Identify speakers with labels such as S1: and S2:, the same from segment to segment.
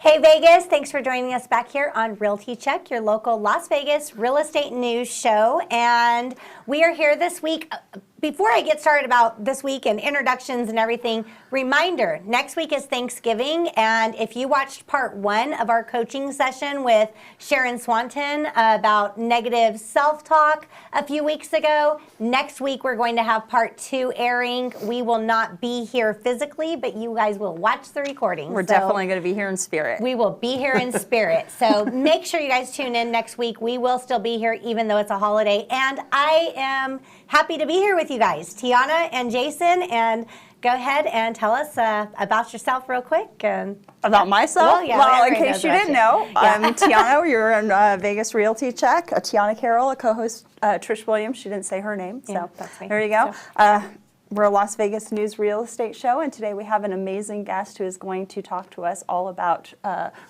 S1: Hey Vegas, thanks for joining us back here on Realty Check, your local Las Vegas real estate news show. And we are here this week. Before I get started about this week and introductions and everything, reminder, next week is Thanksgiving. And if you watched part 1 of our coaching session with Sharon Swanton about negative self-talk a few weeks ago, next week we're going to have part 2 airing. We will not be here physically, but you guys will watch the recording.
S2: We're definitely going to be here in spirit.
S1: We will be here in spirit. So make sure you guys tune in next week. We will still be here even though it's a holiday. And I am happy to be here with you guys, Tiana and Jason. And go ahead and tell us about yourself real quick. And
S2: about myself? Well, in case you didn't know,
S1: yeah.
S2: I'm Tiana. You're on Vegas Realty Check. Tiana Carroll, a co-host, Trish Williams. She didn't say her name, so
S1: that's me.
S2: There you go. So. We're a Las Vegas News real estate show, and today we have an amazing guest who is going to talk to us all about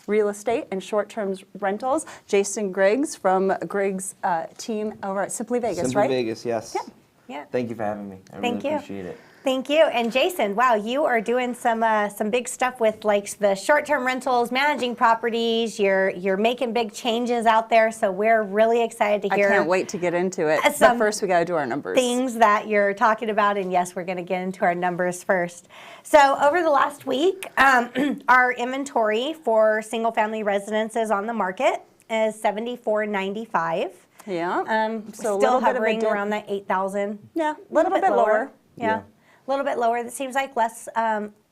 S2: real estate and short-term rentals. Jason Griggs from Griggs team over at Simply Vegas, right?
S3: Simply Vegas, yes.
S1: Yeah.
S3: Thank you for having me. I really appreciate it.
S1: Thank you. And Jason, wow, you are doing some big stuff with like the short-term rentals, managing properties. You're making big changes out there, so we're really excited to hear.
S2: I can't wait to get into it. But first, we got to do our numbers.
S1: Things that you're talking about, and yes, we're going to get into our numbers first. So over the last week, our inventory for single-family residences on the market is $74.95.
S2: Yeah.
S1: So still hovering around that 8,000.
S2: Yeah, a little bit lower.
S1: Yeah. A little bit lower. It seems like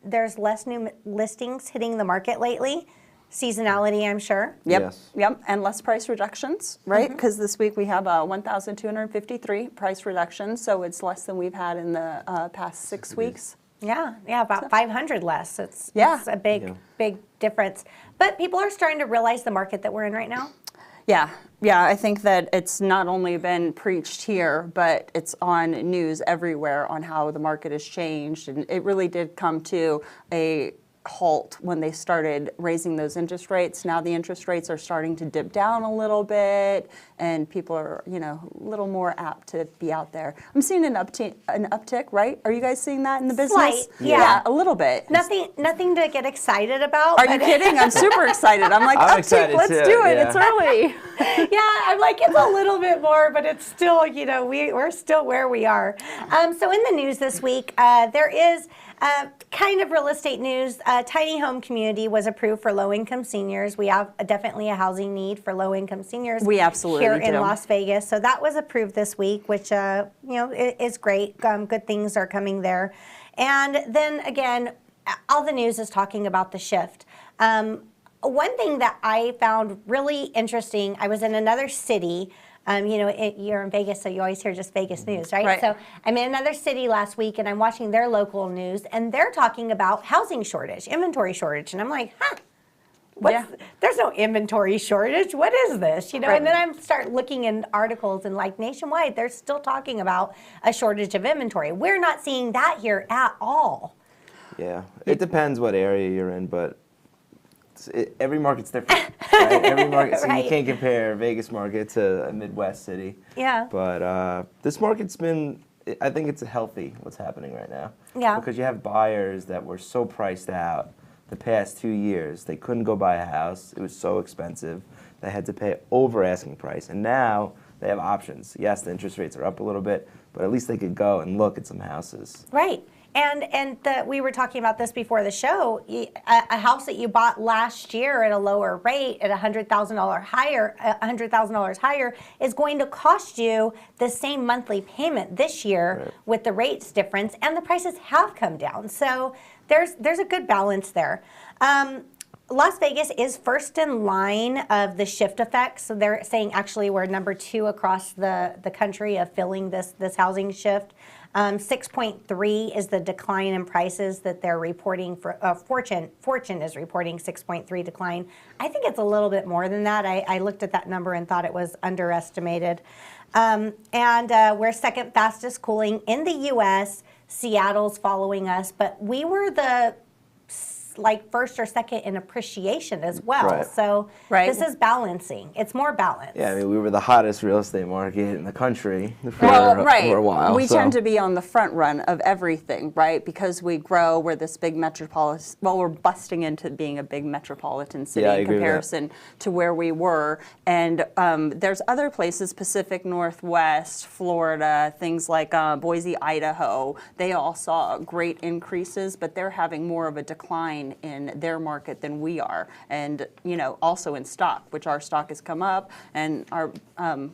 S1: there's less new listings hitting the market lately. Seasonality, I'm sure.
S2: Yep.
S3: Yes.
S2: Yep. And less price reductions, right? Because this week we have 1,253 price reductions, so it's less than we've had in the past 6 weeks.
S1: Yeah, about 500 less. It's a big difference. But people are starting to realize the market that we're in right now.
S2: Yeah, I think that it's not only been preached here, but it's on news everywhere on how the market has changed. And it really did come to a halt when they started raising those interest rates. Now the interest rates are starting to dip down a little bit, and people are, a little more apt to be out there. I'm seeing an uptick, right? Are you guys seeing that in the business?
S1: Slight,
S2: yeah, a little bit.
S1: Nothing to get excited about.
S2: Are you kidding? I'm super excited. I'm like,
S3: I'm
S2: uptick,
S3: excited
S2: let's
S3: too,
S2: do it.
S3: yeah.
S2: It's early.
S1: Yeah, I'm like, it's a little bit more, but it's still, we're still where we are. So in the news this week, there is kind of real estate news. Tiny home community was approved for low-income seniors. We have definitely a housing need for low-income seniors.
S2: We absolutely
S1: here
S2: do.
S1: in Las Vegas. So that was approved this week, which is great. Good things are coming there. And then again, all the news is talking about the shift. One thing that I found really interesting, I was in another city. You're in Vegas, so you always hear just Vegas news, right?
S2: Right.
S1: So I'm in another city last week, and I'm watching their local news, and they're talking about housing shortage, inventory shortage, and I'm like, there's no inventory shortage. What is this?
S2: Right.
S1: And then I start looking in articles, and like nationwide, they're still talking about a shortage of inventory. We're not seeing that here at all.
S3: Yeah, it depends what area you're in, but every market's different. Right? Every market, so you can't compare Vegas market to a Midwest city.
S1: Yeah.
S3: But this market's been, I think it's healthy what's happening right now.
S1: Yeah.
S3: Because you have buyers that were so priced out the past 2 years. They couldn't go buy a house. It was so expensive. They had to pay over asking price. And now they have options. Yes, the interest rates are up a little bit, but at least they could go and look at some houses.
S1: Right. And we were talking about this before the show. A house that you bought last year at a lower rate, at $100,000 higher, is going to cost you the same monthly payment this year with the rates difference, and the prices have come down. So there's a good balance there. Las Vegas is first in line of the shift effect. So they're saying actually we're number 2 across the country of filling this housing shift. 6.3 is the decline in prices that they're reporting for Fortune is reporting 6.3 decline. I think it's a little bit more than that. I looked at that number and thought it was underestimated. And we're second fastest cooling in the U.S. Seattle's following us, but we were the like first or second in appreciation as well.
S3: Right.
S1: So
S2: Right.
S1: this is balancing. It's more balance.
S3: Yeah, I mean, we were the hottest real estate market in the country for,
S2: Right.
S3: for a while.
S2: We
S3: so.
S2: tend to be on the front run of everything, right? Because we grow, we're this big metropolitan, well, we're busting into being a big metropolitan city
S3: Yeah, I
S2: in
S3: agree with that.
S2: comparison to where we were. And there's other places, Pacific Northwest, Florida, things like Boise, Idaho. They all saw great increases, but they're having more of a decline in their market than we are. And, you know, also in stock, which our stock has come up and our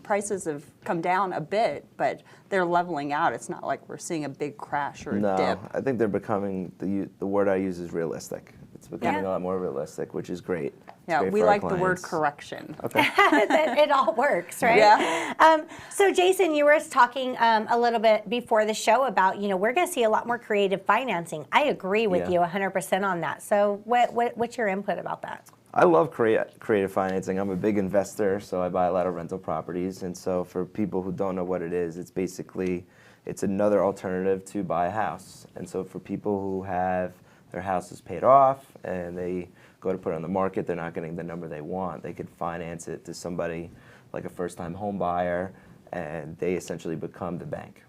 S2: prices have come down a bit, but they're leveling out. It's not like we're seeing a big crash or a
S3: No,
S2: dip.
S3: I think they're becoming, the word I use is realistic. It's becoming
S1: Yeah.
S3: a lot more realistic, which is great. It's
S2: Yeah,
S3: great
S2: we
S3: for our
S2: like the word
S3: clients.
S2: correction.
S3: Okay.
S1: It all works, right?
S2: Yeah.
S1: So Jason, you were talking a little bit before the show about, you know, we're going to see a lot more creative financing. I agree with
S3: Yeah.
S1: you 100% on that. So what's your input about that?
S3: I love creative financing. I'm a big investor, so I buy a lot of rental properties. And so for people who don't know what it is, it's basically, it's another alternative to buy a house. And so for people who have their houses paid off and they go to put it on the market, they're not getting the number they want, they could finance it to somebody like a first-time home buyer, and they essentially become the bank.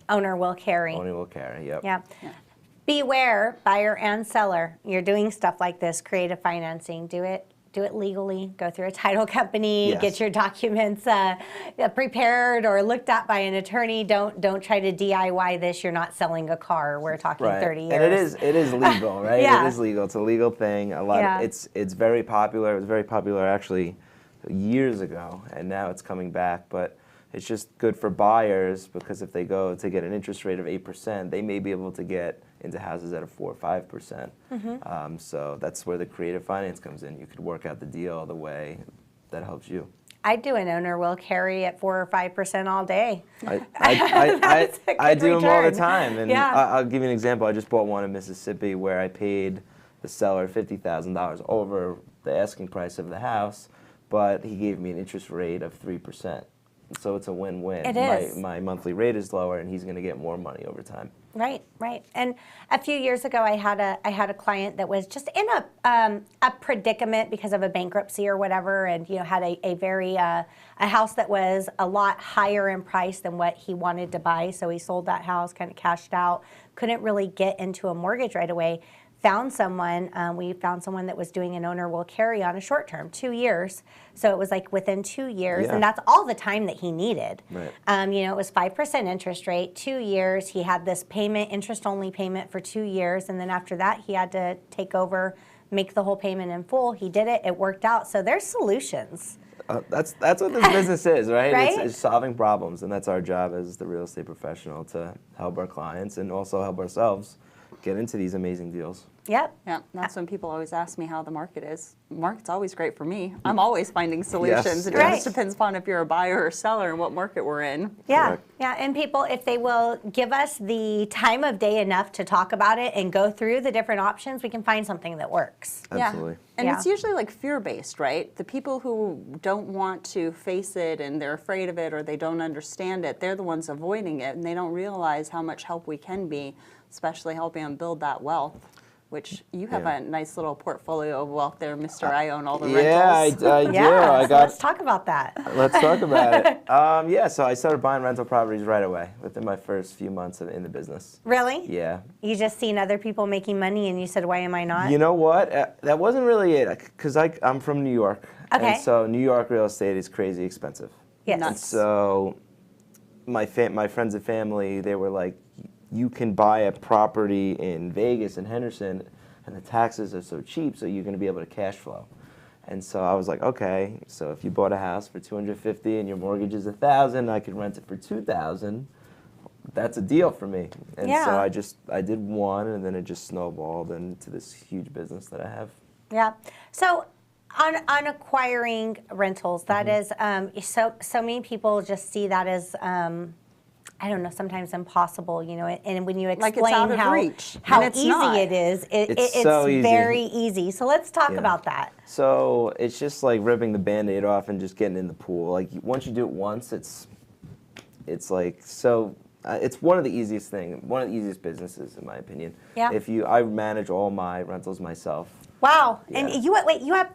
S1: Owner will carry.
S3: Owner will carry, yep.
S1: Yeah. Beware, buyer and seller. You're doing stuff like this, creative financing. Do it legally. Go through a title company.
S3: Yes.
S1: Get your documents prepared or looked at by an attorney. Don't try to DIY this. You're not selling a car. We're talking 30 years.
S3: And it is legal, right?
S1: Yeah.
S3: It is legal. It's a legal thing. A lot.
S1: Yeah.
S3: It's very popular. It was very popular actually years ago, and now it's coming back. But it's just good for buyers because if they go to get an interest rate of 8%, they may be able to get into houses at a 4 or 5%. So that's where the creative finance comes in. You could work out the deal the way that helps you.
S1: I do an owner will carry at 4 or 5% all day.
S3: I do them all the
S1: return.
S3: time. And
S1: Yeah.
S3: I'll give you an example. I just bought one in Mississippi where I paid the seller $50,000 over the asking price of the house, but he gave me an interest rate of 3%. So it's a win-win.
S1: It is.
S3: My monthly rate is lower, and he's going to get more money over time.
S1: Right, right. And a few years ago, I had a client that was just in a predicament because of a bankruptcy or whatever, and had a house that was a lot higher in price than what he wanted to buy. So he sold that house, kind of cashed out, couldn't really get into a mortgage right away. Found someone, we found someone that was doing an owner will carry on a short term, 2 years. So it was like within 2 years,
S3: Yeah.
S1: and that's all the time that he needed.
S3: Right.
S1: It was 5% interest rate, 2 years. He had this payment, interest only payment for 2 years, and then after that, he had to take over, make the whole payment in full. He did it. It worked out. So there's solutions.
S3: That's what this business is, right?
S1: Right?
S3: It's solving problems, and that's our job as the real estate professional, to help our clients and also help ourselves get into these amazing deals.
S1: Yep.
S2: Yeah, that's when people always ask me how the market is. The market's always great for me. I'm always finding solutions. It
S1: Right.
S2: just depends upon if you're a buyer or seller and what market we're in.
S1: Yeah,
S3: Correct.
S1: yeah, and people, if they will give us the time of day enough to talk about it and go through the different options, we can find something that works.
S3: Absolutely.
S2: Yeah. And
S1: Yeah.
S2: it's usually like fear-based, right? The people who don't want to face it and they're afraid of it or they don't understand it, they're the ones avoiding it, and they don't realize how much help we can be, especially helping them build that wealth, which you have
S3: Yeah.
S2: a nice little portfolio of wealth there, Mr. I own all the
S3: Yeah,
S2: rentals.
S3: I do.
S1: Yeah,
S3: I
S1: so
S3: got.
S1: let's talk about that.
S3: Let's talk about it. Yeah, so I started buying rental properties right away within my first few months in the business.
S1: Really?
S3: Yeah.
S1: You just seen other people making money and you said, why am I not?
S3: You know what? That wasn't really it, because I'm from New York.
S1: Okay.
S3: And so New York real estate is crazy expensive.
S1: Yes.
S3: And
S2: Nuts.
S3: so my friends and family, they were like, you can buy a property in Vegas and Henderson, and the taxes are so cheap, so you're going to be able to cash flow. And so I was like, okay, so if you bought a house for $250 and your mortgage is $1,000, I could rent it for $2,000. That's a deal for me. And
S1: Yeah.
S3: so I did one, and then it just snowballed into this huge business that I have.
S1: Yeah. So on acquiring rentals, that is, so many people just see that as, I don't know, sometimes impossible, and when you
S2: Like it's
S1: explain
S2: out of reach,
S1: how
S2: and it's
S1: easy
S2: not.
S1: it is,
S3: It's so easy.
S1: very easy. So let's talk
S3: Yeah.
S1: about that.
S3: So it's just like ripping the Band-Aid off and just getting in the pool. Like once you do it once, it's like so it's one of the easiest businesses in my opinion.
S1: Yeah.
S3: I manage all my rentals myself.
S1: Wow.
S3: Yeah.
S1: And you have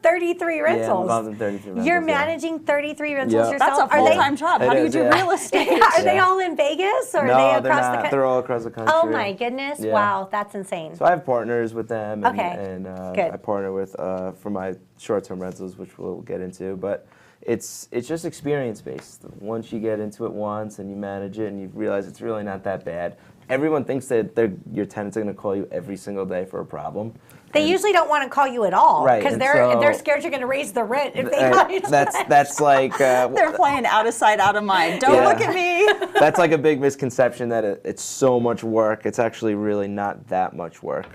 S1: 33 rentals.
S3: Yeah, I'm involved in 33 rentals.
S1: You're
S3: yeah.
S1: managing 33 rentals
S3: Yeah.
S1: yourself.
S2: That's a full-time job.
S3: It
S2: How do you
S3: is,
S2: do
S3: yeah.
S2: real estate?
S1: Are they all in Vegas or
S3: No,
S1: are they
S3: they're
S1: across
S3: not.
S1: the country?
S3: They're all across the country.
S1: Oh my goodness!
S3: Yeah.
S1: Wow, that's insane.
S3: So I have partners with them, and,
S1: Okay,
S3: and
S1: good.
S3: I partner with for my short-term rentals, which we'll get into. But it's just experience-based. Once you get into it once and you manage it, and you realize it's really not that bad. Everyone thinks that your tenants are going to call you every single day for a problem.
S1: They usually don't want to call you at all,
S3: Right,
S1: because
S3: and
S1: they're
S3: so-
S1: scared you're going to raise the rent if they call you.
S3: That's like
S2: They're playing out of sight, out of mind. Don't
S3: Yeah.
S2: look at me.
S3: that's like a big misconception that it's so much work. It's actually really not that much work.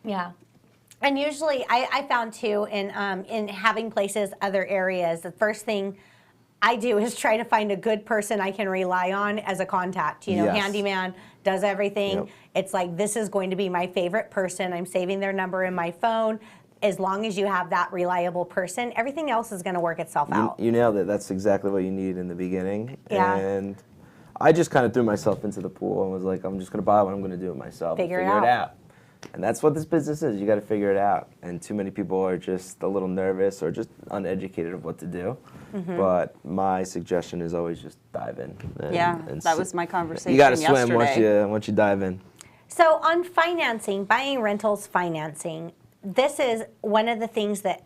S1: Yeah. And usually, I found too, in having places, other areas, the first thing I do is try to find a good person I can rely on as a contact. You know,
S3: Yes.
S1: handyman, does everything.
S3: Yep.
S1: It's like, this is going to be my favorite person. I'm saving their number in my phone. As long as you have that reliable person, everything else is going to work itself out.
S3: You nailed it. That's exactly what you need in the beginning.
S1: Yeah.
S3: And I just kind of threw myself into the pool and was like, I'm just going to buy what I'm going to do it myself.
S1: Figure
S3: and
S1: it
S3: figure
S1: out.
S3: And that's what this business is. You got to figure it out. And too many people are just a little nervous or just uneducated of what to do.
S1: Mm-hmm.
S3: But my suggestion is always just dive in. And
S2: that was my conversation
S3: You got to swim
S2: yesterday.
S3: once you dive in.
S1: So on financing, buying rentals financing, this is one of the things that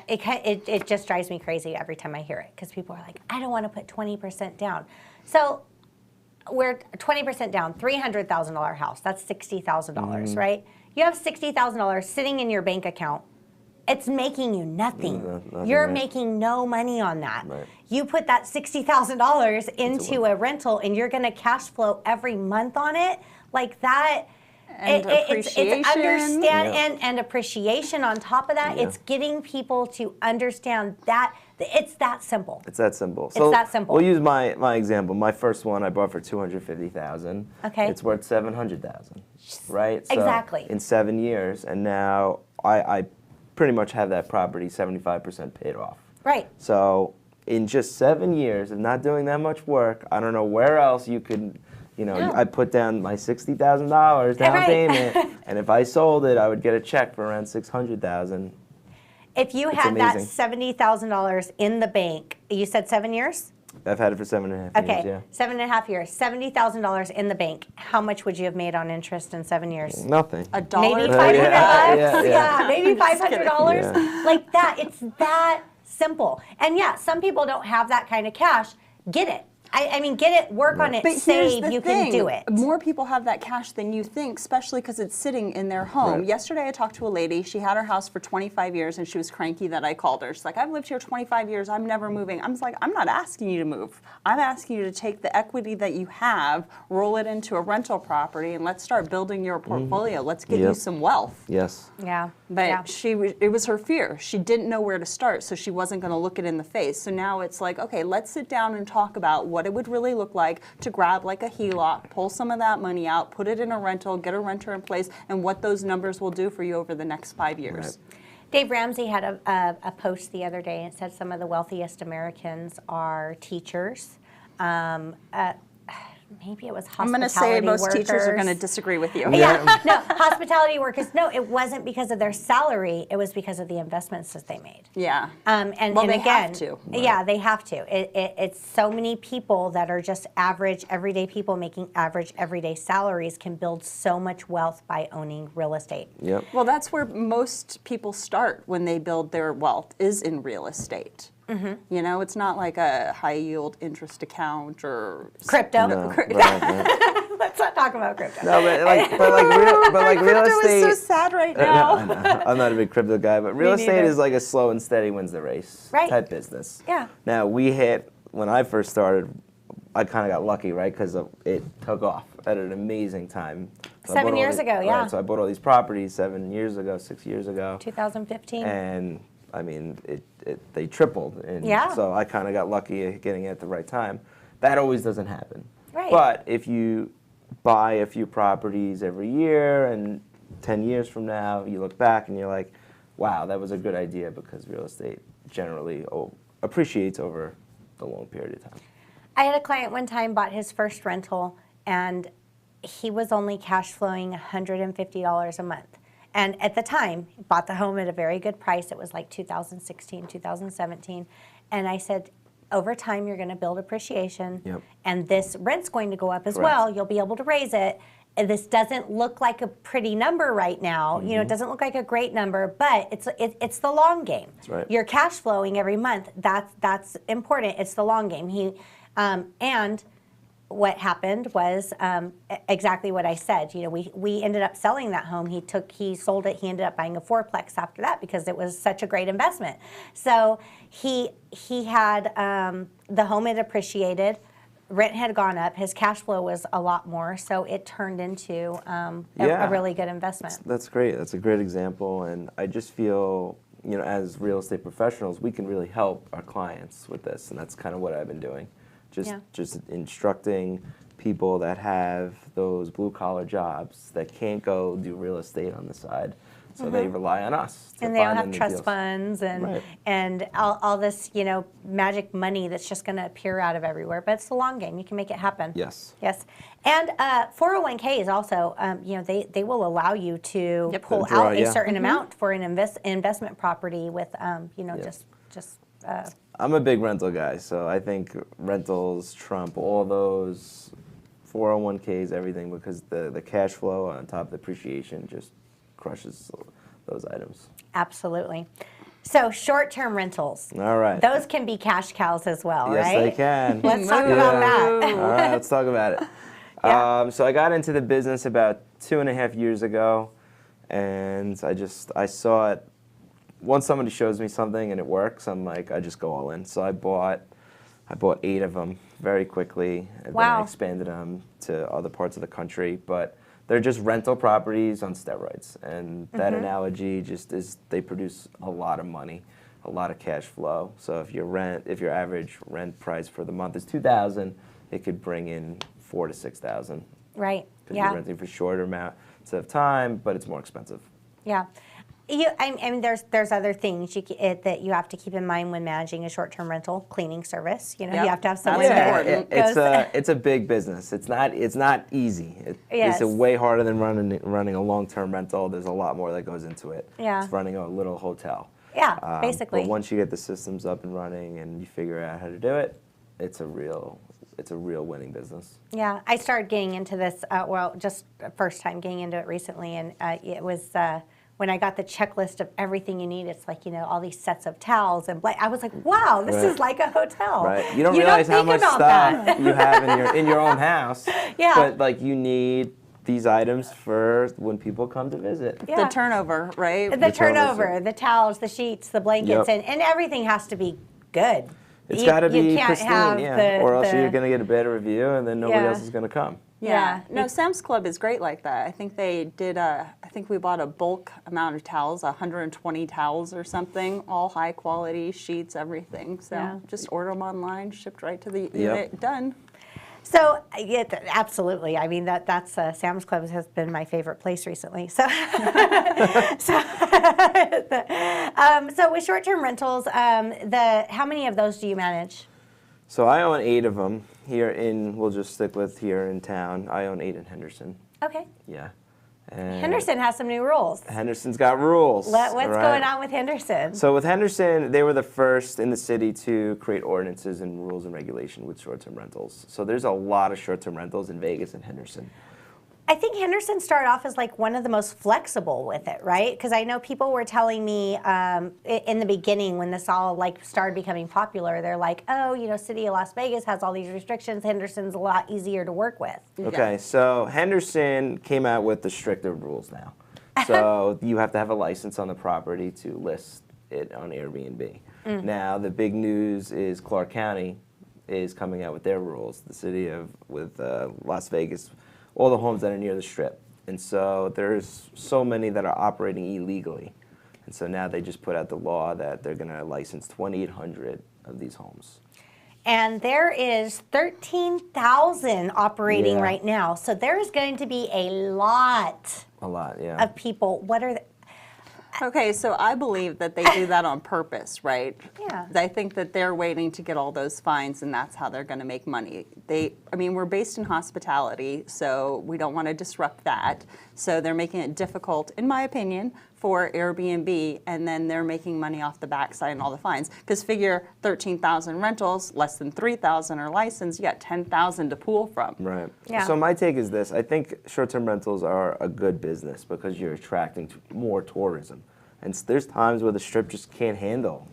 S1: it just drives me crazy every time I hear it, because people are like, I don't want to put 20% down. So we're 20% down, $300,000 house. That's $60,000, right? You have $60,000 sitting in your bank account. It's making you nothing.
S3: Nothing,
S1: You're
S3: right.
S1: making no money on that.
S3: Right.
S1: You put that $60,000 into a rental, and you're going to cash flow every month on it, like that.
S2: And appreciation.
S1: It's understand
S3: Yeah.
S1: and appreciation on top of that.
S3: Yeah.
S1: It's getting people to understand that it's that simple.
S3: It's that simple.
S1: It's that simple.
S3: We'll use my example. My first one I bought for $250,000.
S1: Okay.
S3: It's worth $700,000, right? So
S1: Exactly.
S3: In 7 years, and now I pretty much have that property 75% paid off.
S1: Right.
S3: So in just 7 years of not doing that much work, I don't know where else you could.
S1: No.
S3: I put down my $60,000 down
S1: Right.
S3: payment, and if I sold it, I would get a check for around $600,000.
S1: If you
S3: It's
S1: had that
S3: amazing.
S1: $70,000 in the bank, you said 7 years?
S3: I've had it for 7.5
S1: Okay,
S3: years.
S1: 7.5 years, $70,000 in the bank. How much would you have made on interest in 7 years?
S3: Yeah. Nothing.
S2: A dollar.
S1: Maybe
S3: Yeah,
S1: $500.
S3: yeah,
S1: Yeah, maybe $500.
S3: Yeah.
S1: Like that. It's that simple. And yeah, some people don't have that kind of cash. Get it. I mean, get it, work on it,
S2: But here's
S1: save,
S2: the
S1: you
S2: thing.
S1: can do it.
S2: More people have that cash than you think, especially because it's sitting in their home.
S3: Right.
S2: Yesterday, I talked to a lady. She had her house for 25 years, and she was cranky that I called her. She's like, I've lived here 25 years. I'm never moving. I'm just like, I'm not asking you to move. I'm asking you to take the equity that you have, roll it into a rental property, and let's start building your portfolio. Let's get you
S3: Yep.
S2: some wealth.
S3: Yes.
S1: Yeah.
S2: But
S1: yeah.
S2: it was her fear. She didn't know where to start, so she wasn't going to look it in the face. So now it's like, okay, let's sit down and talk about what it would really look like to grab like a HELOC, pull some of that money out, put it in a rental, get a renter in place, and what those numbers will do for you over the next 5 years.
S1: Dave Ramsey had a post the other day and said some of the wealthiest Americans are teachers. Maybe it was
S2: I'm
S1: hospitality
S2: going to say most
S1: workers.
S2: teachers are going to disagree with you.
S1: Yeah, no, hospitality workers. No, it wasn't because of their salary. It was because of the investments that they made.
S2: Yeah.
S1: And
S2: Well,
S1: and
S2: they
S1: again,
S2: have to.
S1: Yeah, they have to. It's so many people that are just average, everyday people making average, everyday salaries can build so much wealth by owning real estate.
S3: Yep.
S2: Well, that's where most people start when they build their wealth, is in real estate.
S1: Mm-hmm.
S2: You know, it's not like a high yield interest account or
S1: Crypto.
S3: No, right.
S1: Let's not talk about crypto.
S3: No, but like real
S2: Crypto
S3: estate.
S2: is so sad right
S3: No,
S2: now.
S3: I know. I'm not a big crypto guy, but real estate
S1: neither.
S3: is like a slow and steady wins the race
S1: Right.
S3: type business.
S1: Yeah.
S3: Now we hit when I first started. I kind of got lucky, right? Because it took off at an amazing time. So I
S1: 7
S3: bought all
S1: years
S3: these-
S1: ago, yeah.
S3: Right, so I bought all these properties 7 years ago, 6 years ago,
S1: 2015.
S3: and I mean they tripled. And
S1: Yeah.
S3: So I kind of got lucky at getting it at the right time. That always doesn't happen.
S1: Right.
S3: But if you buy a few properties every year, and 10 years from now you look back and you're like, wow, that was a good idea, because real estate generally appreciates over the long period of time.
S1: I had a client one time bought his first rental, and he was only cash flowing $150 a month. And at the time, he bought the home at a very good price. It was like 2016, 2017. And I said, over time, you're going to build appreciation, and this rent's going to go up as well. You'll be able to raise it. And this doesn't look like a pretty number right now. You know, it doesn't look like a great number, but it's the long game.
S3: That's right.
S1: You're cash flowing every month. That's important. It's the long game. And what happened was exactly what I said. You know, we ended up selling that home. He sold it. He ended up buying a fourplex after that because it was such a great investment. So he had the home had appreciated. Rent had gone up. His cash flow was a lot more, so it turned into a really good investment.
S3: That's great. That's a great example, and I just feel, you know, as real estate professionals, we can really help our clients with this, and that's kind of what I've been doing. Just instructing people that have those blue-collar jobs that can't go do real estate on the side. So they rely on us to
S1: and they
S3: find
S1: don't
S3: them
S1: have
S3: the
S1: trust
S3: deals.
S1: funds and all this, you know, magic money that's just going to appear out of everywhere. But it's the long game. You can make it happen.
S3: Yes.
S1: Yes. And 401k is also, you know, they will allow you to pull
S3: Draw,
S1: out a certain amount for an investment property with, you know, just.
S3: I'm a big rental guy, so I think rentals trump all those 401ks, everything, because the cash flow on top of the appreciation just crushes those items.
S1: Absolutely. So short-term rentals.
S3: All right.
S1: Those can be cash cows as well, right?
S3: Yes, they can.
S1: Let's talk about that.
S3: All right, let's talk about it. So I got into the business about 2.5 years ago, and I saw it. Once somebody shows me something and it works, I'm like, I just go all in. So I bought 8 of them very quickly, and then I expanded them to other parts of the country. But they're just rental properties on steroids, and that analogy just is they produce a lot of money, a lot of cash flow. So if your average rent price for the month is $2,000, it could bring in $4,000 to $6,000.
S1: Right.
S3: Because you're renting for shorter amounts of time, but it's more expensive.
S1: Yeah. I mean, there's other things that you have to keep in mind when managing a short-term rental. Cleaning service, you know, you have to have someone
S3: It's a big business. It's not easy. It's way harder than running a long-term rental. There's a lot more that goes into it.
S1: Yeah.
S3: It's running a little hotel.
S1: Yeah, basically.
S3: But once you get the systems up and running and you figure out how to do it, it's a real winning business.
S1: Yeah, I started getting into this. Just first time getting into it recently, and it was. When I got the checklist of everything you need, it's like, you know, all these sets of towels and I was like, wow, this is like a hotel.
S3: Right. You don't realize how much stuff you have in your own house.
S1: Yeah.
S3: But like you need these items for when people come to visit.
S2: The turnover, right?
S1: The turnover, the towels, the sheets, the blankets, and everything has to be good.
S3: It's got to be
S1: can't
S3: pristine,
S1: have
S3: or else you're going to get a bad review and then nobody else is going to come.
S2: Yeah. No, Sam's Club is great like that. I think they did I think we bought a bulk amount of towels, 120 towels or something, all high quality sheets, everything. So just order them online, shipped right to the unit, done.
S1: So absolutely. I mean that's Sam's Club has been my favorite place recently. So so with short-term rentals, how many of those do you manage?
S3: So I own 8 of them we'll just stick with here in town. I own 8 in Henderson.
S1: Okay.
S3: Yeah. And
S1: Henderson has some new rules.
S3: Henderson's got rules.
S1: What's going on with Henderson?
S3: So with Henderson, they were the first in the city to create ordinances and rules and regulation with short-term rentals. So there's a lot of short-term rentals in Vegas and Henderson.
S1: I think Henderson started off as like one of the most flexible with it, right? Because I know people were telling me in the beginning when this all like started becoming popular, they're like, oh, you know, City of Las Vegas has all these restrictions. Henderson's a lot easier to work with.
S3: Okay, so Henderson came out with the stricter rules now. So you have to have a license on the property to list it on Airbnb. Now the big news is Clark County is coming out with their rules. The city with Las Vegas. All the homes that are near the Strip. And so there's so many that are operating illegally. And so now they just put out the law that they're going to license 2,800 of these homes.
S1: And there is 13,000 operating right now. So there is going to be a lot
S3: of people.
S1: What are
S2: Okay, so I believe that they do that on purpose, right?
S1: Yeah.
S2: I think that they're waiting to get all those fines, and that's how they're going to make money. I mean, we're based in hospitality, so we don't want to disrupt that. So they're making it difficult, in my opinion, for Airbnb, and then they're making money off the backside and all the fines. Because figure 13,000 rentals, less than 3,000 are licensed, you got 10,000 to pull from.
S3: Right.
S1: Yeah.
S3: So my take is this. I think short-term rentals are a good business because you're attracting more tourism. And there's times where the Strip just can't handle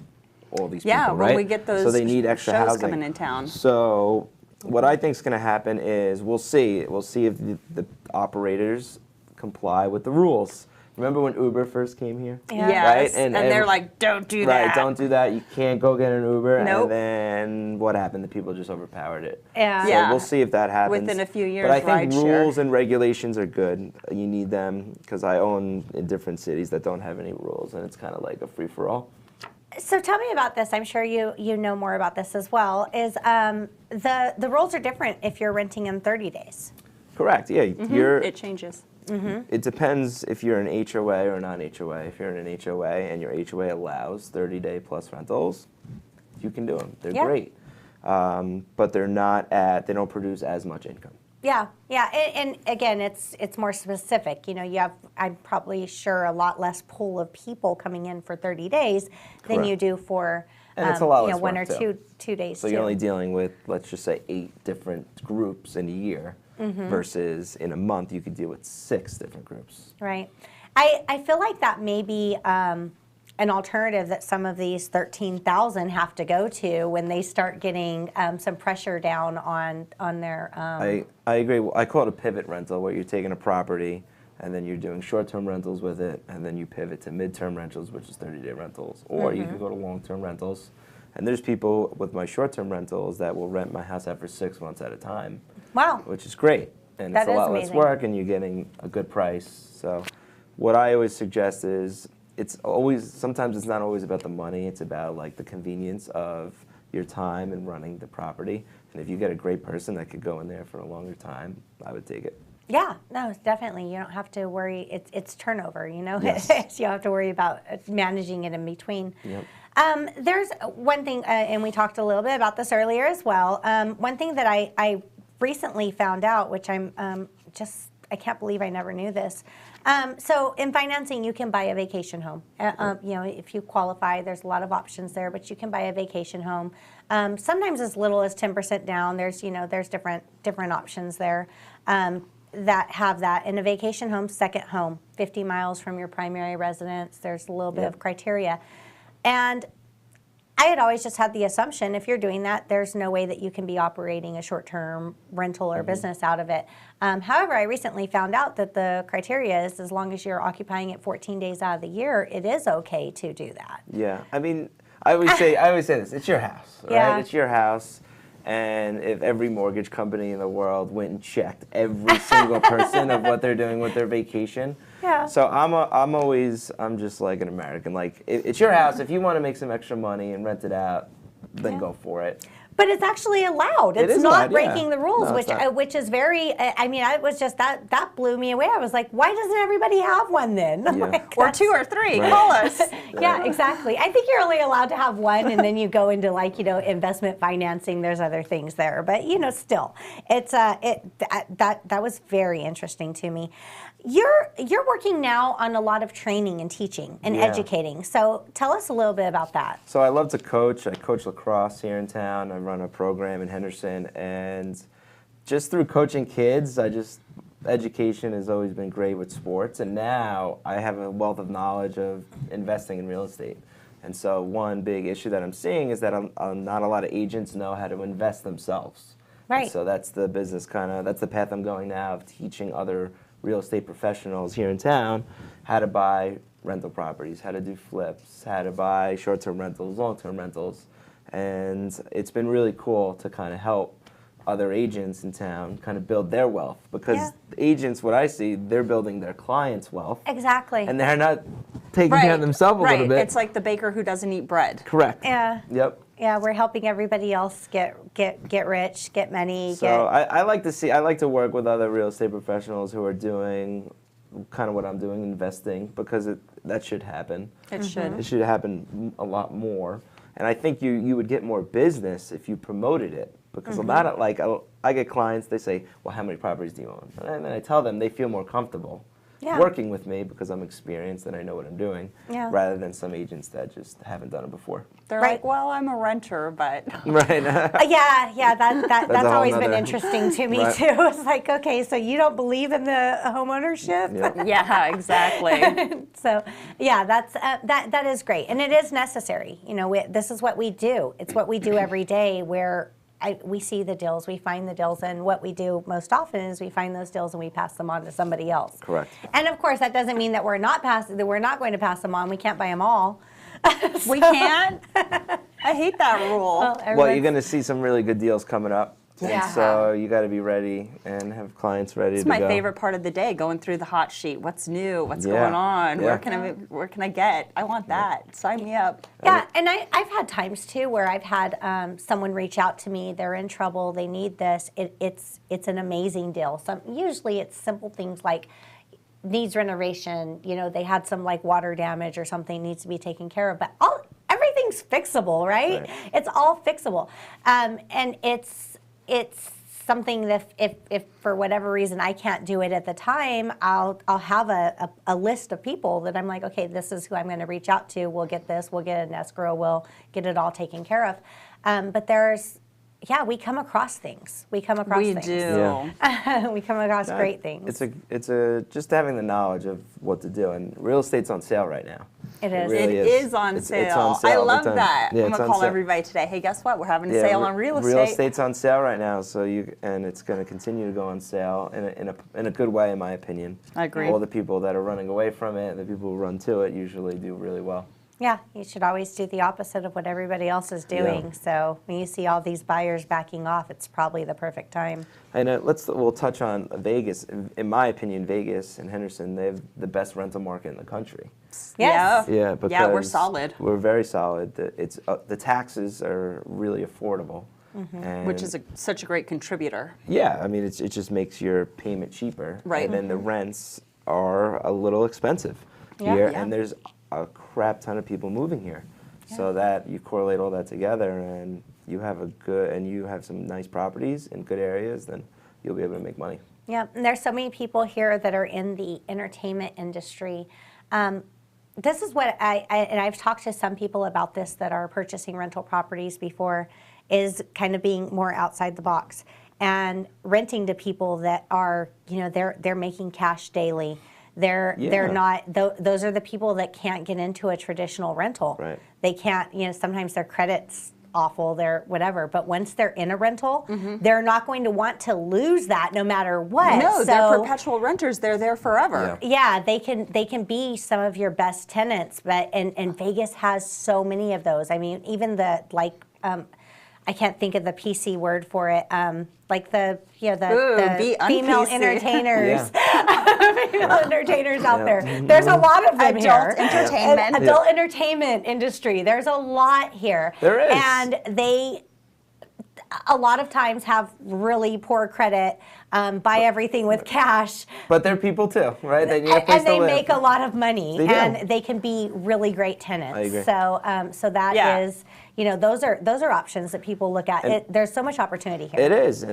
S3: all these
S2: Yeah,
S3: people,
S2: well,
S3: right?
S2: we get those
S3: so they need extra
S2: shows
S3: housing.
S2: coming in town.
S3: So what I think is going to happen is we'll see. We'll see if the operators comply with the rules. Remember when Uber first came here?
S1: Yeah.
S2: Yes,
S3: Right?
S2: and they're like, don't do
S3: Right,
S2: that.
S3: don't do that. You can't go get an Uber.
S2: Nope.
S3: And then what happened? The people just overpowered it.
S1: Yeah.
S3: So
S2: Yeah.
S3: we'll see if that happens.
S2: Within a few years,
S3: But I think
S2: rideshare.
S3: rules and regulations are good. You need them because I own in different cities that don't have any rules, and it's kind of like a free-for-all.
S1: So tell me about this. I'm sure you know more about this as well. Is the rules are different if you're renting in 30 days?
S3: Correct. Yeah,
S2: It changes.
S3: It depends if you're an HOA or non-HOA. If you're in an HOA and your HOA allows 30-day plus rentals, you can do them. They're
S1: Yeah.
S3: great, but they don't produce as much income.
S1: Yeah, yeah, and again, it's more specific. You know, you have, I'm probably sure, a lot less pool of people coming in for 30 days than you
S3: Correct.
S1: do for
S3: And it's a lot
S1: you know,
S3: less
S1: one
S3: work,
S1: or
S3: too.
S1: two days.
S3: So
S1: too.
S3: you're only dealing with, let's just say, 8 different groups in a year, versus in a month you could deal with 6 different groups.
S1: Right. I feel like that may be an alternative that some of these 13,000 have to go to when they start getting some pressure down on their.
S3: I agree. I call it a pivot rental, where you're taking a property and then you're doing short-term rentals with it, and then you pivot to mid-term rentals, which is 30-day rentals, or you can go to long-term rentals. And there's people with my short-term rentals that will rent my house out for 6 months at a time.
S1: Wow.
S3: Which is great. And
S1: That
S3: it's a
S1: is
S3: lot less
S1: amazing.
S3: work, and you're getting a good price. So what I always suggest is sometimes it's not always about the money. It's about like the convenience of your time and running the property. And if you get a great person that could go in there for a longer time, I would take it.
S1: Yeah, no, definitely. You don't have to worry. It's turnover, you know.
S3: Yes.
S1: You don't have to worry about managing it in between.
S3: Yep.
S1: There's one thing, and we talked a little bit about this earlier as well. One thing that I recently found out, which I can't believe I never knew this. So in financing, you can buy a vacation home. You know, if you qualify, there's a lot of options there, but you can buy a vacation home. Sometimes as little as 10% down. There's different options there that have that. In a vacation home, second home, 50 miles from your primary residence. There's a little bit of criteria. And I had always just had the assumption if you're doing that, there's no way that you can be operating a short-term rental or business out of it. However, I recently found out that the criteria is as long as you're occupying it 14 days out of the year, it is okay to do that.
S3: Yeah. I mean, I always say this. It's your house, right?
S1: Yeah.
S3: It's your house. And if every mortgage company in the world went and checked every single person of what they're doing with their vacation.
S1: Yeah.
S3: So I'm just like an American. Like, it's your house. If you want to make some extra money and rent it out, then go for it.
S1: But it's actually allowed.
S3: It
S1: It's
S3: is
S1: not
S3: allowed, yeah.
S1: breaking the rules,
S3: No, it's not.
S1: which is very. I mean, I was just that blew me away. I was like, why doesn't everybody have one then?
S3: Yeah.
S1: Like,
S2: Or
S1: that's-
S2: 2 or 3,
S3: Right.
S2: call us.
S1: Yeah, exactly. I think you're only allowed to have one, and then you go into investment financing. There's other things there, but still, it's that was very interesting to me. You're working now on a lot of training and teaching and educating. So tell us a little bit about that.
S3: So I love to coach. I coach lacrosse here in town. I run a program in Henderson, and just through coaching kids, education has always been great with sports, and now I have a wealth of knowledge of investing in real estate. And so one big issue that I'm seeing is that not a lot of agents know how to invest themselves.
S1: Right.
S3: And so that's the business that's the path I'm going now, of teaching other real estate professionals here in town how to buy rental properties, how to do flips, how to buy short-term rentals, long-term rentals. And it's been really cool to kind of help other agents in town kind of build their wealth, because agents, what I see, they're building their clients' wealth.
S1: Exactly.
S3: And they're not taking care of themselves a little bit.
S2: It's like the baker who doesn't eat bread.
S3: Correct.
S1: Yeah.
S3: Yep.
S1: Yeah, we're helping everybody else get rich, get money.
S3: So I like to work with other real estate professionals who are doing kind of what I'm doing, investing, because that should happen.
S2: It should.
S3: It should happen a lot more. And I think you would get more business if you promoted it. Because a lot of, like, I get clients, they say, well, how many properties do you own? And then I tell them they feel more comfortable working with me because I'm experienced and I know what I'm doing, rather than some agents that just haven't done it before.
S2: They're like, well, I'm a renter, but.
S3: Right.
S1: That's always been interesting to me, too. It's like, okay, so you don't believe in the homeownership?
S3: Yep.
S2: Yeah, exactly.
S1: So, yeah, that is great. And it is necessary. You know, this is what we do. It's what we do every day where we see the deals, we find the deals, and what we do most often is we find those deals and we pass them on to somebody else.
S3: Correct.
S1: And of course, that doesn't mean that we're not going to pass them on. We can't buy them all.
S2: We can't? I hate that rule.
S3: Well, you're going to see some really good deals coming up.
S1: Yeah.
S3: And so you got to be ready and have clients ready to go.
S2: It's my favorite part of the day, going through the hot sheet. What's new? What's going on?
S3: Yeah.
S2: Where can I get? I want that. Sign me up.
S1: Yeah, and I've had times too where I've had someone reach out to me. They're in trouble. They need this. It's an amazing deal. Usually it's simple things like needs renovation. You know, they had some like water damage or something needs to be taken care of. But everything's fixable, right? It's all fixable, and it's something that if for whatever reason I can't do it at the time, I'll have a list of people that I'm like, okay, this is who I'm going to reach out to. We'll get this. We'll get an escrow. We'll get it all taken care of. But we come across things. We come across things.
S2: We do.
S1: Yeah. We come across great things.
S3: It's just having the knowledge of what to do. And real estate's on sale right now.
S1: It is.
S3: Really
S2: It is on sale.
S3: It's on sale
S2: I
S3: all the
S2: love
S3: time.
S2: that.
S3: Yeah,
S2: I'm
S3: it's
S2: going to
S3: on
S2: call
S3: sale.
S2: everybody today. Hey, guess what? We're having a sale on real estate.
S3: Real estate's on sale right now, and it's going to continue to go on sale in a good way, in my opinion.
S2: I agree.
S3: All the people that are running away from it, the people who run to it, usually do really well.
S1: Yeah, you should always do the opposite of what everybody else is doing.
S3: Yeah.
S1: So when you see all these buyers backing off, it's probably the perfect time.
S3: And we'll touch on Vegas. In my opinion, Vegas and Henderson, they have the best rental market in the country.
S1: Yes.
S3: Yeah, because
S2: we're solid.
S3: We're very solid. The taxes are really affordable. And
S2: Which is such a great contributor.
S3: yeah, I mean, it just makes your payment cheaper.
S2: Right.
S3: And then the rents are a little expensive
S1: Yeah.
S3: here,
S2: Yeah.
S3: and there's a crap ton of people moving here. So that you correlate all that together, and you have some nice properties in good areas, then you'll be able to make money.
S1: Yeah, and there's so many people here that are in the entertainment industry. This is what and I've talked to some people about this that are purchasing rental properties before, is kind of being more outside the box and renting to people that are, they're making cash daily. They're not, those are the people that can't get into a traditional rental.
S3: Right.
S1: They can't, sometimes their credit's awful, they're whatever, but once they're in a rental, they're not going to want to lose that no matter what.
S2: No, they're perpetual renters. They're there forever.
S1: Yeah, they can be some of your best tenants, but and Vegas has so many of those. I mean, even I can't think of the PC word for it. Like the female entertainers, female entertainers out there. There's a lot of them here. Adult entertainment industry. There's a lot here.
S3: There is.
S1: And they a lot of times have really poor credit, buy everything with cash.
S3: But they're people too, right? They need a place
S1: and they
S3: to live.
S1: make a lot of money,
S3: They do.
S1: and they can be really great tenants.
S3: I agree.
S1: So that is, those are options that people look at. There's so much opportunity here.
S3: It is,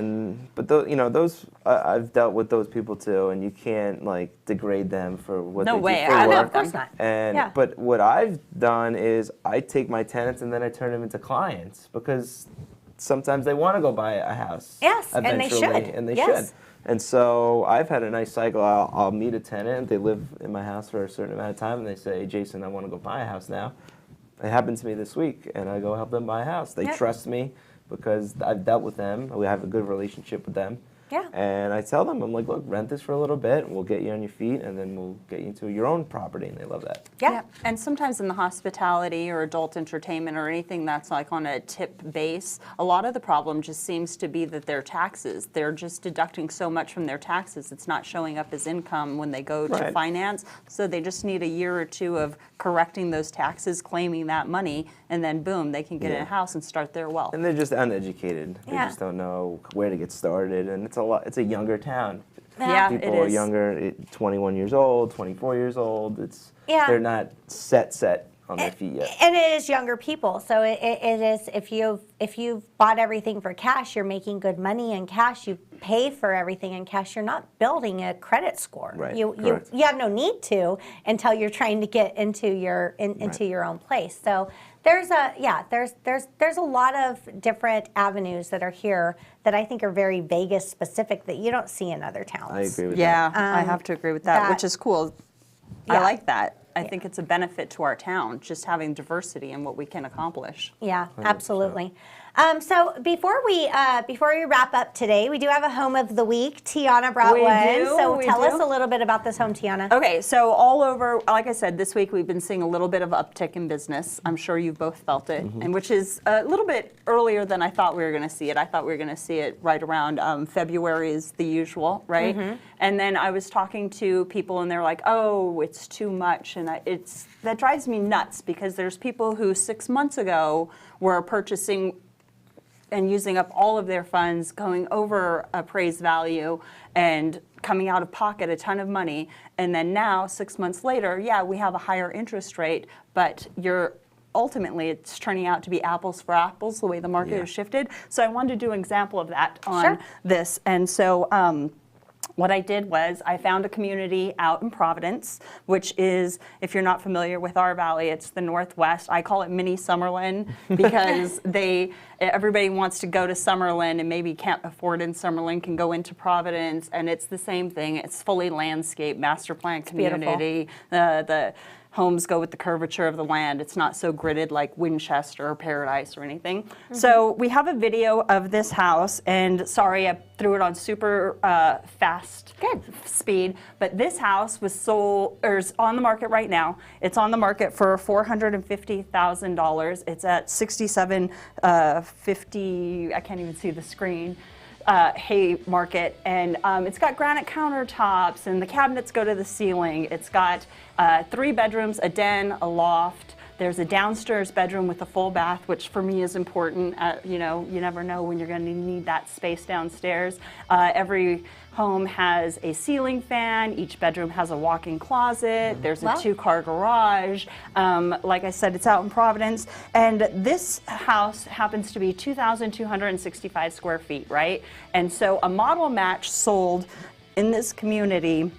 S3: but those I've dealt with those people too, and you can't degrade them for what they do for work.
S1: No, of course not.
S3: But what I've done is I take my tenants and then I turn them into clients, because sometimes they want to go buy a house.
S1: Yes, and they
S3: eventually,
S1: should.
S3: And they
S1: Yes.
S3: should. And so I've had a nice cycle. I'll meet a tenant. They live in my house for a certain amount of time, and they say, Jason, I want to go buy a house now. It happened to me this week, and I go help them buy a house. They trust me because I've dealt with them. We have a good relationship with them.
S1: Yeah.
S3: And I tell them, I'm like, look, rent this for a little bit. We'll get you on your feet, and then we'll get you into your own property, and they love that.
S1: Yeah.
S2: And sometimes in the hospitality or adult entertainment or anything that's on a tip base, a lot of the problem just seems to be that their taxes, they're just deducting so much from their taxes. It's not showing up as income when they go to finance. So they just need a year or two of correcting those taxes, claiming that money, and then boom, they can get in a house and start their wealth.
S3: And they're just uneducated. They just don't know where to get started, and it's a younger town.
S2: Yeah,
S3: People
S2: it
S3: are
S2: is.
S3: younger, 21 years old, 24 years old.
S1: Yeah.
S3: They're not set on their feet yet.
S1: And it is younger people, so it is, if you've bought everything for cash, you're making good money in cash, you pay for everything in cash, you're not building a credit score.
S3: Right,
S1: You
S3: correct.
S1: have no need to until you're trying to get into your your own place. So there's a lot of different avenues that are here that I think are very Vegas specific that you don't see in other towns.
S3: I agree with
S2: Yeah,
S3: that.
S2: I have to agree with that, which is cool. I
S1: Yeah.
S2: like that. I think it's a benefit to our town, just having diversity in what we can accomplish.
S1: Yeah, absolutely. So before we wrap up today, we do have a home of the week. Tiana brought
S2: We
S1: one.
S2: do,
S1: So
S2: we
S1: tell us
S2: do.
S1: a little bit about this home, Tiana.
S2: Okay, so all over, like I said, this week we've been seeing a little bit of uptick in business. I'm sure you've both felt it, and which is a little bit earlier than I thought we were going to see it. I thought we were going to see it right around February is the usual, right? And then I was talking to people, and they're like, "Oh, it's too much," and that drives me nuts because there's people who 6 months ago were purchasing and using up all of their funds, going over appraised value and coming out of pocket a ton of money. And then now, 6 months later, yeah, we have a higher interest rate, but ultimately it's turning out to be apples for apples, the way the market has shifted. So I wanted to do an example of that on this. And so what I did was I found a community out in Providence, which is, if you're not familiar with our valley, it's the Northwest. I call it mini Summerlin because everybody wants to go to Summerlin and maybe can't afford in Summerlin, can go into Providence, and it's the same thing. It's fully landscaped, master plan community. The homes go with the curvature of the land. It's not so gridded like Winchester or Paradise or anything. So we have a video of this house, and sorry, I threw it on super fast speed, but this house was sold, or is on the market right now. It's on the market for $450,000. It's at 6750, I can't even see the screen. Haymarket, and it's got granite countertops, and the cabinets go to the ceiling. It's got 3 bedrooms, a den, a loft. There's a downstairs bedroom with a full bath, which for me is important. You never know when you're going to need that space downstairs. Every home has a ceiling fan. Each bedroom has a walk-in closet. There's a 2-car garage. Like I said, it's out in Providence. And this house happens to be 2,265 square feet, right? And so a model match sold in this community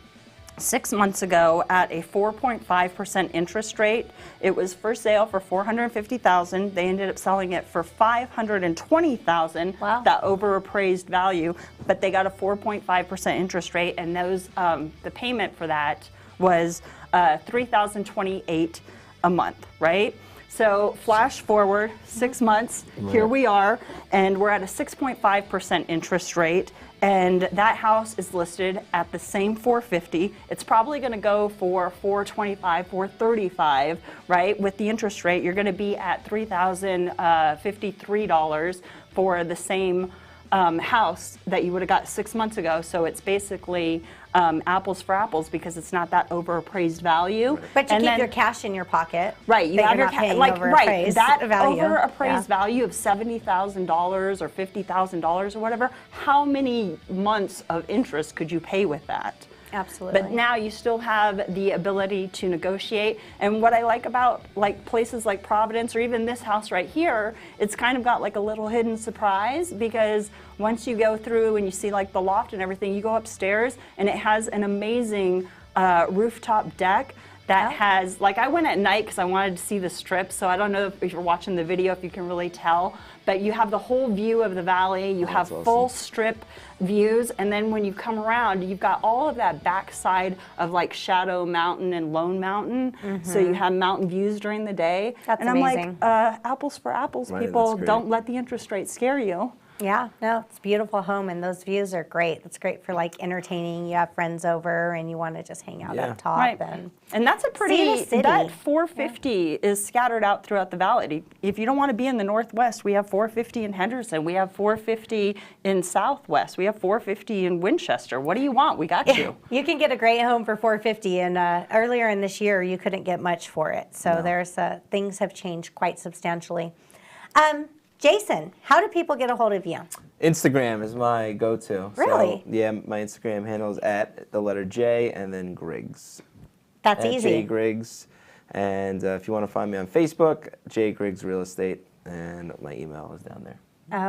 S2: 6 months ago at a 4.5% interest rate. It was for sale for $450,000. They ended up selling it for $520,000.
S1: Wow.
S2: That overappraised value, but they got a 4.5% interest rate, and those the payment for that was $3,028 a month, right? So flash forward 6 months, here we are, and we're at a 6.5% interest rate. And that house is listed at the same $450,000. It's probably going to go for $425,000, $435,000, right? With the interest rate, you're going to be at $3,053 for the same house that you would have got 6 months ago. So it's basically apples for apples because it's not that overappraised value.
S1: But you keep your cash in your pocket.
S2: Right, you
S1: that
S2: have
S1: you're
S2: your
S1: not paying
S2: like
S1: overappraised
S2: that
S1: value.
S2: overappraised value of $70,000 or $50,000 or whatever. How many months of interest could you pay with that?
S1: Absolutely.
S2: But now you still have the ability to negotiate. And what I like about like places like Providence or even this house right here, it's kind of got like a little hidden surprise because once you go through and you see like the loft and everything, you go upstairs and it has an amazing rooftop deck that has, like I went at night because I wanted to see the strip, so I don't know if you're watching the video if you can really tell, but you have the whole view of the valley, you have full strip views, and then when you come around, you've got all of that backside of like Shadow Mountain and Lone Mountain, so you have mountain views during the day.
S1: That's
S2: and
S1: amazing.
S2: I'm like, apples for apples,
S3: Right,
S2: people,
S3: that's great.
S2: don't let the interest rate scare you.
S1: Yeah, no, it's a beautiful home, and those views are great. It's great for like entertaining. You have friends over, and you want to just hang out up top.
S2: Right. And that's a pretty,
S1: See the city.
S2: that 450 is scattered out throughout the valley. If you don't want to be in the Northwest, we have 450 in Henderson. We have 450 in Southwest. We have 450 in Winchester. What do you want? We got you.
S1: You can get a great home for $450,000, and earlier in this year, you couldn't get much for it. So there's things have changed quite substantially. Jason, how do people get a hold of you?
S3: Instagram is my go-to.
S1: Really?
S3: So, yeah, my Instagram handle is at the letter J and then Griggs.
S1: That's
S3: at
S1: easy.
S3: J Griggs. And if you want to find me on Facebook, J Griggs Real Estate, and my email is down there.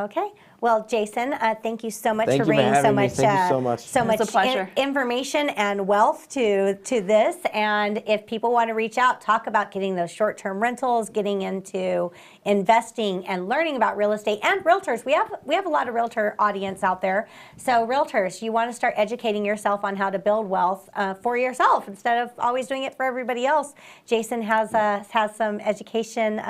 S1: Okay. Well, Jason, thank you so much
S3: Thank
S1: for
S3: you for
S1: bringing so
S3: having me.
S1: much,
S3: Thank you so much.
S1: so
S2: It was
S1: much
S2: a pleasure.
S1: information and wealth to this. And if people want to reach out, talk about getting those short-term rentals, getting into investing, and learning about real estate and realtors. We have a lot of realtor audience out there. So realtors, you want to start educating yourself on how to build wealth for yourself instead of always doing it for everybody else. Jason has some education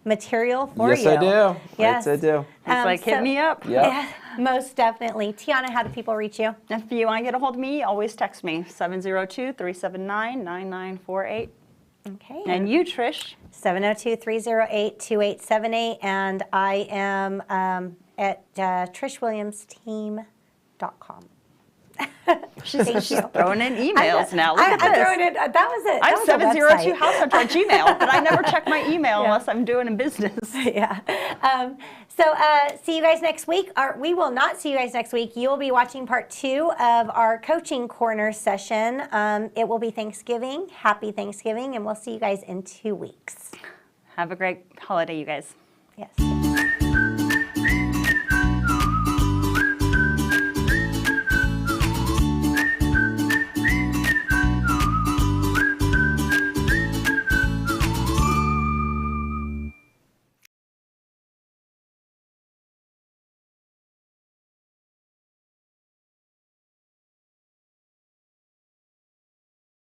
S1: material for you.
S3: Yes, I do.
S1: Yes,
S3: Yes, I do.
S2: It's like, hit me up.
S3: Yep.
S1: Yeah, most definitely. Tiana, how do people reach you?
S2: If you want to get a hold of me, always text me, 702-379-9948.
S1: Okay.
S2: And you, Trish?
S1: 702-308-2878. And I am at trishwilliamsteam.com.
S2: She's
S1: Thank you.
S2: throwing in emails now. Look at
S1: I'm
S2: this.
S1: throwing it. That was it.
S2: I'm
S1: That was a
S2: 702
S1: website.
S2: househunter@gmail, but I never check my email
S1: Yeah.
S2: unless I'm doing a business.
S1: Yeah. So see you guys next week. We will not see you guys next week. You will be watching part 2 of our coaching corner session. It will be Thanksgiving. Happy Thanksgiving, and we'll see you guys in 2 weeks.
S2: Have a great holiday, you guys.
S1: Yes.